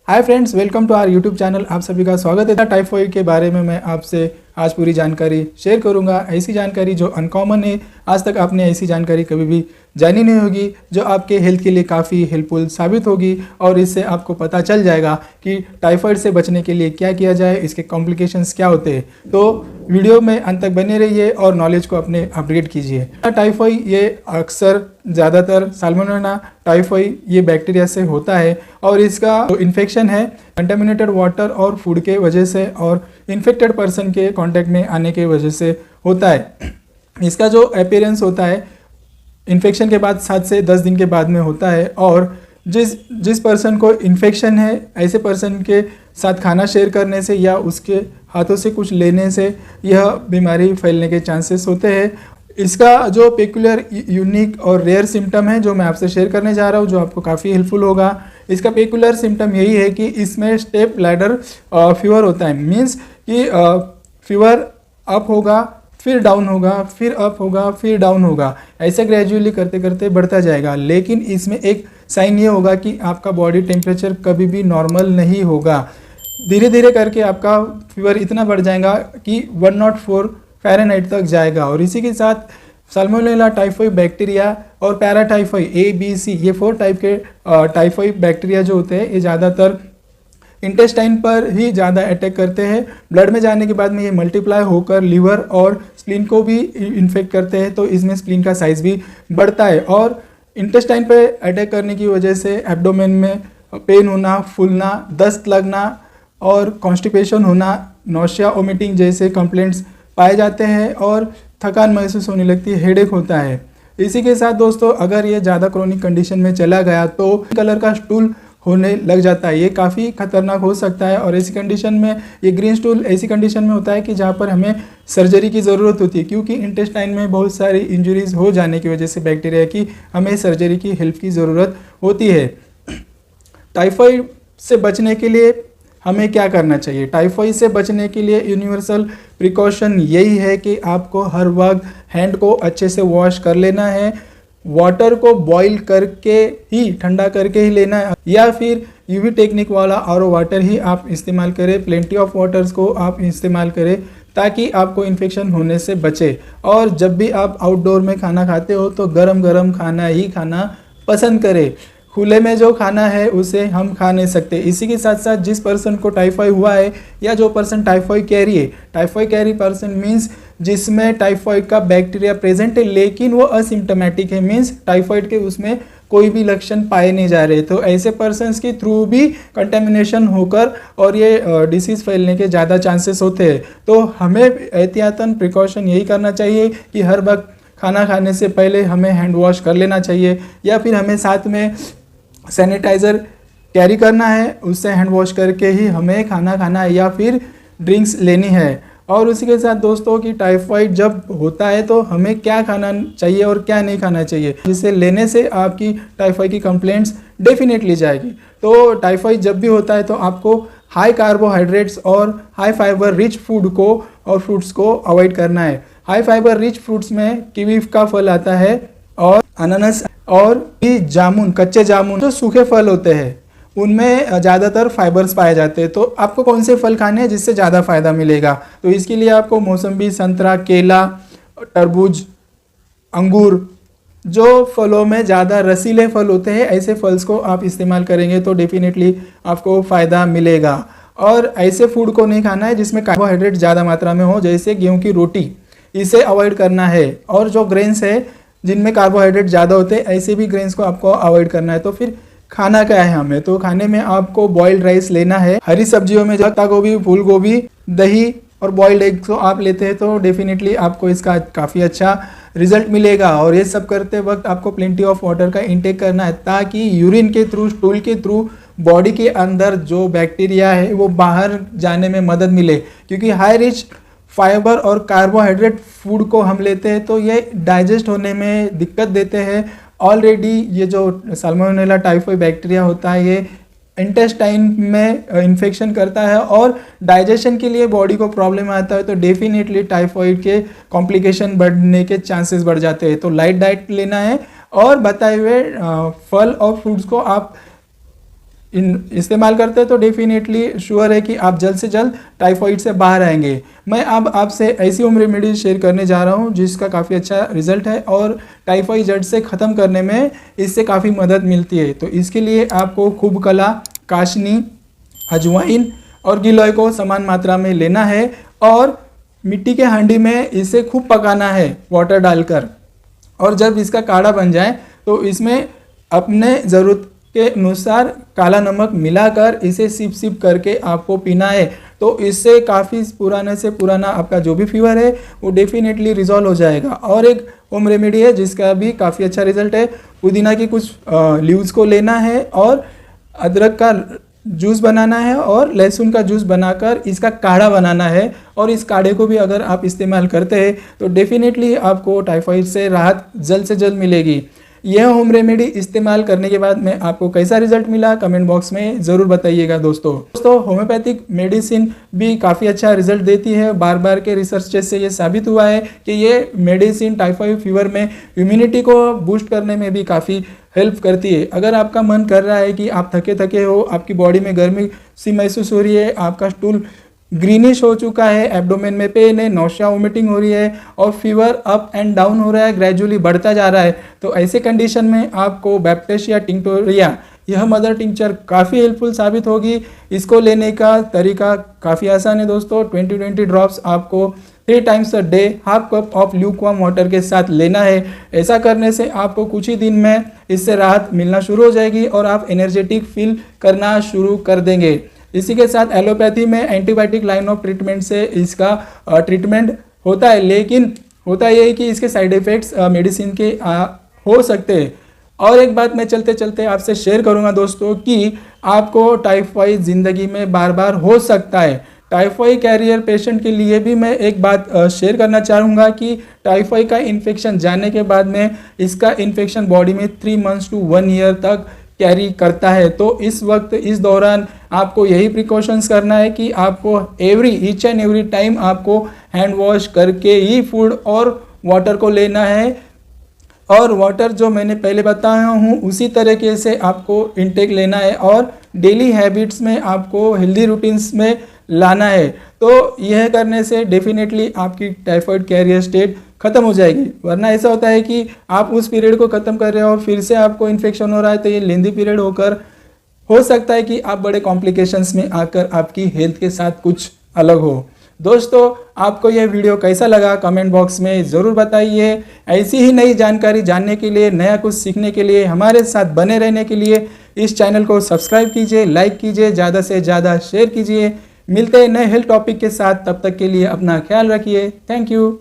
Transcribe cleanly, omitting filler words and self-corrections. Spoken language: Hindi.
Hi friends, welcome to our YouTube channel. आप सभी का स्वागत है। टाइफॉइड के बारे में मैं आपसे आज पूरी जानकारी शेयर करूंगा। ऐसी जानकारी जो अनकॉमन है, आज तक आपने ऐसी जानकारी कभी भी जानी नहीं होगी, जो आपके हेल्थ के लिए काफ़ी हेल्पफुल साबित होगी। और इससे आपको पता चल जाएगा कि टाइफॉइड से बचने के लिए क्या किया जाए, इसके कॉम्प्लिकेशंस क्या होते हैं। तो वीडियो में अंत तक बने रहिए और नॉलेज को अपने अपग्रेड कीजिए। टाइफॉइड ये अक्सर ज़्यादातर साल्मोनेला टाइफॉइड ये बैक्टीरिया से होता है और इसका जो इन्फेक्शन है कंटेमिनेटेड वाटर और फूड के वजह से और इन्फेक्टेड पर्सन के कांटेक्ट में आने के वजह से होता है। इसका जो अपीयरेंस होता है इन्फेक्शन के बाद 7 से 10 दिन के बाद में होता है। और जिस पर्सन को इन्फेक्शन है, ऐसे पर्सन के साथ खाना शेयर करने से या उसके हाथों से कुछ लेने से यह बीमारी फैलने के चांसेस होते हैं। इसका जो पेक्युलर यूनिक और रेयर सिम्टम है जो मैं आपसे शेयर करने जा रहा हूँ, जो आपको काफ़ी हेल्पफुल होगा। इसका पेक्युलर सिम्टम यही है कि इसमें स्टेप लैडर फीवर होता है। मीन्स कि फीवर अप होगा, फिर डाउन होगा, फिर अप होगा, फिर डाउन होगा, ऐसे ग्रेजुअली करते करते बढ़ता जाएगा। लेकिन इसमें एक साइन ये होगा कि आपका बॉडी टेम्परेचर कभी भी नॉर्मल नहीं होगा। धीरे धीरे करके आपका फीवर इतना बढ़ जाएगा कि 104 फ़ारेनहाइट तक जाएगा। और इसी के साथ साल्मोनेला टाइफॉइड बैक्टीरिया और पैराटाइफॉइड ABC, ये 4 टाइप के टाइफॉइड बैक्टीरिया जो होते हैं, ये ज़्यादातर इंटेस्टाइन पर ही ज़्यादा अटैक करते हैं। ब्लड में जाने के बाद में ये मल्टीप्लाई होकर लीवर और स्प्लीन को भी इन्फेक्ट करते हैं, तो इसमें स्प्लीन का साइज़ भी बढ़ता है। और इंटेस्टाइन पे अटैक करने की वजह से एब्डोमेन में पेन होना, फूलना, दस्त लगना और कॉन्स्टिपेशन होना, नौशिया, वोमिटिंग जैसे कंप्लेंट्स पाए जाते हैं और थकान महसूस होने लगती है, हेडेक होता है। इसी के साथ दोस्तों, अगर ये ज़्यादा क्रोनिक कंडीशन में चला गया तो कलर का स्टूल होने लग जाता है। ये काफ़ी खतरनाक हो सकता है। और ऐसी कंडीशन में ये ग्रीन स्टूल ऐसी कंडीशन में होता है कि जहाँ पर हमें सर्जरी की ज़रूरत होती है, क्योंकि इंटेस्टाइन में बहुत सारी इंजरीज हो जाने की वजह से बैक्टीरिया की हमें सर्जरी की हेल्प की ज़रूरत होती है। टाइफॉइड से बचने के लिए हमें क्या करना चाहिए? टाइफॉइड से बचने के लिए यूनिवर्सल प्रिकॉशन यही है कि आपको हर वक्त हैंड को अच्छे से वॉश कर लेना है। वाटर को बॉईल करके ही, ठंडा करके ही लेना है, या फिर यूवी टेक्निक वाला RO वाटर ही आप इस्तेमाल करें। प्लेंटी ऑफ वाटर्स को आप इस्तेमाल करें ताकि आपको इन्फेक्शन होने से बचे। और जब भी आप आउटडोर में खाना खाते हो तो गरम गरम खाना ही खाना पसंद करें। खुले में जो खाना है उसे हम खा नहीं सकते। इसी के साथ साथ जिस पर्सन को टाइफॉइड हुआ है या जो पर्सन टाइफॉइड कैरी है, टाइफॉइड कैरी पर्सन मीन्स जिसमें टाइफॉइड का बैक्टीरिया प्रेजेंट है लेकिन वो असिम्टोमेटिक है, मीन्स टाइफॉइड के उसमें कोई भी लक्षण पाए नहीं जा रहे, तो ऐसे पर्सन्स के थ्रू भी कंटेमिनेशन होकर और ये डिसीज़ फैलने के ज़्यादा चांसेस होते हैं। तो हमें एहतियातन प्रिकॉशन यही करना चाहिए कि हर वक्त खाना खाने से पहले हमें हैंड वॉश कर लेना चाहिए, या फिर हमें साथ में सैनिटाइज़र कैरी करना है, उससे हैंड वॉश करके ही हमें खाना खाना है या फिर ड्रिंक्स लेनी है। और उसी के साथ दोस्तों कि टाइफॉइड जब होता है तो हमें क्या खाना चाहिए और क्या नहीं खाना चाहिए, जिसे लेने से आपकी टाइफॉइड की कंप्लेंट्स डेफिनेटली जाएगी। तो टाइफॉइड जब भी होता है तो आपको हाई कार्बोहाइड्रेट्स और हाई फाइबर रिच फूड को और फ्रूट्स को अवॉइड करना है। हाई फाइबर रिच फ्रूट्स में कीवी का फल आता है और अनानास और भी जामुन, कच्चे जामुन जो सूखे फल होते हैं उनमें ज़्यादातर फाइबर्स पाए जाते हैं। तो आपको कौन से फल खाने हैं जिससे ज़्यादा फ़ायदा मिलेगा? तो इसके लिए आपको मौसम्बी, संतरा, केला, तरबूज, अंगूर, जो फलों में ज़्यादा रसीले फल होते हैं, ऐसे फल्स को आप इस्तेमाल करेंगे तो डेफिनेटली आपको फ़ायदा मिलेगा। और ऐसे फूड को नहीं खाना है जिसमें कार्बोहाइड्रेट ज़्यादा मात्रा में हो, जैसे गेहूँ की रोटी, इसे अवॉइड करना है। और जो ग्रेन्स है जिनमें कार्बोहाइड्रेट ज़्यादा होते हैं, ऐसे भी ग्रेन्स को आपको अवॉइड करना है। तो फिर खाना क्या है हमें? तो खाने में आपको बॉइल्ड राइस लेना है। हरी सब्जियों में पत्ता गोभी, फूल गोभी, दही और बॉइल्ड एग को आप लेते हैं तो डेफिनेटली आपको इसका काफ़ी अच्छा रिजल्ट मिलेगा। और ये सब करते वक्त आपको प्लेंटी ऑफ वाटर का इंटेक करना है ताकि यूरिन के थ्रू, स्टूल के थ्रू बॉडी के अंदर जो बैक्टीरिया है वो बाहर जाने में मदद मिले। क्योंकि हाई रिच फाइबर और कार्बोहाइड्रेट फूड को हम लेते हैं तो ये डाइजेस्ट होने में दिक्कत देते हैं। ऑलरेडी ये जो साल्मोनेला टाइफॉइड बैक्टीरिया होता है ये इंटेस्टाइन में इन्फेक्शन करता है और डाइजेशन के लिए बॉडी को प्रॉब्लम आता है, तो डेफिनेटली टाइफॉइड के कॉम्प्लिकेशन बढ़ने के चांसेस बढ़ जाते हैं। तो लाइट डाइट लेना है और बताए हुए फल और फ्रूट्स को आप इस्तेमाल करते हैं तो डेफिनेटली श्योर है कि आप जल्द से जल्द टाइफॉइड से बाहर आएंगे। मैं अब आपसे ऐसी होम रेमेडी शेयर करने जा रहा हूं जिसका काफ़ी अच्छा रिजल्ट है और टाइफॉइड जड़ से ख़त्म करने में इससे काफ़ी मदद मिलती है। तो इसके लिए आपको खूब कला, काशनी, अजवाइन और गिलोय को समान मात्रा में लेना है और मिट्टी के हांडी में इसे खूब पकाना है वाटर डालकर। और जब इसका काढ़ा बन जाए तो इसमें अपने ज़रूरत के अनुसार काला नमक मिलाकर इसे सिप सिप करके आपको पीना है। तो इससे काफ़ी पुराने से पुराना आपका जो भी फीवर है वो डेफिनेटली रिजॉल्व हो जाएगा। और एक होम रेमेडी है जिसका भी काफ़ी अच्छा रिजल्ट है। पुदीना की कुछ लीव्स को लेना है और अदरक का जूस बनाना है और लहसुन का जूस बनाकर इसका काढ़ा बनाना है। और इस काढ़े को भी अगर आप इस्तेमाल करते हैं तो डेफिनेटली आपको टाइफाइड से राहत जल्द से जल्द मिलेगी। यह होम रेमेडी इस्तेमाल करने के बाद में आपको कैसा रिजल्ट मिला कमेंट बॉक्स में ज़रूर बताइएगा दोस्तों। होम्योपैथिक मेडिसिन भी काफ़ी अच्छा रिजल्ट देती है। बार बार के रिसर्चेस से ये साबित हुआ है कि ये मेडिसिन टाइफाइड फीवर में इम्यूनिटी को बूस्ट करने में भी काफ़ी हेल्प करती है। अगर आपका मन कर रहा है कि आप थके थके हो, आपकी बॉडी में गर्मी सी महसूस हो रही है, आपका स्टूल ग्रीनिश हो चुका है, एब्डोमेन में पेन है, नौशिया वोमिटिंग हो रही है और फीवर अप एंड डाउन हो रहा है, ग्रेजुअली बढ़ता जा रहा है, तो ऐसे कंडीशन में आपको बैप्टिस्टिया टिंक्टोरिया यह मदर टिंचर काफ़ी हेल्पफुल साबित होगी। इसको लेने का तरीका काफ़ी आसान है दोस्तों। 20-20 ड्रॉप्स आपको 3 times a day half cup of lukewarm water के साथ लेना है। ऐसा करने से आपको कुछ ही दिन में इससे राहत मिलना शुरू हो जाएगी और आप एनर्जेटिक फील करना शुरू कर देंगे। इसी के साथ एलोपैथी में एंटीबायोटिक लाइन ऑफ ट्रीटमेंट से इसका ट्रीटमेंट होता है, लेकिन होता यह है कि इसके साइड इफ़ेक्ट्स मेडिसिन के हो सकते हैं। और एक बात मैं चलते चलते आपसे शेयर करूंगा दोस्तों कि आपको टाइफाइड ज़िंदगी में बार बार हो सकता है। टाइफाइड कैरियर पेशेंट के लिए भी मैं एक बात शेयर करना चाहूँगा कि टाइफाइड का इन्फेक्शन जाने के बाद में इसका इन्फेक्शन बॉडी में 3 मंथ्स टू 1 ईयर तक कैरी करता है। तो इस वक्त इस दौरान आपको यही प्रिकॉशंस करना है कि आपको ईच एंड एवरी टाइम आपको हैंड वॉश करके ही फूड और वाटर को लेना है। और वाटर जो मैंने पहले बताया हूँ उसी तरीके से आपको इनटेक लेना है और डेली हैबिट्स में आपको हेल्दी रूटीन्स में लाना है। तो यह करने से डेफिनेटली आपकी टाइफाइड कैरियर स्टेट ख़त्म हो जाएगी। वरना ऐसा होता है कि आप उस पीरियड को ख़त्म कर रहे हो और फिर से आपको इन्फेक्शन हो रहा है, तो ये लेंदी पीरियड होकर हो सकता है कि आप बड़े कॉम्प्लिकेशंस में आकर आपकी हेल्थ के साथ कुछ अलग हो। दोस्तों, आपको यह वीडियो कैसा लगा कमेंट बॉक्स में ज़रूर बताइए। ऐसी ही नई जानकारी जानने के लिए, नया कुछ सीखने के लिए, हमारे साथ बने रहने के लिए इस चैनल को सब्सक्राइब कीजिए, लाइक कीजिए, ज़्यादा से ज़्यादा शेयर कीजिए। मिलते हैं नए हेल्थ टॉपिक के साथ, तब तक के लिए अपना ख्याल रखिए। Thank you.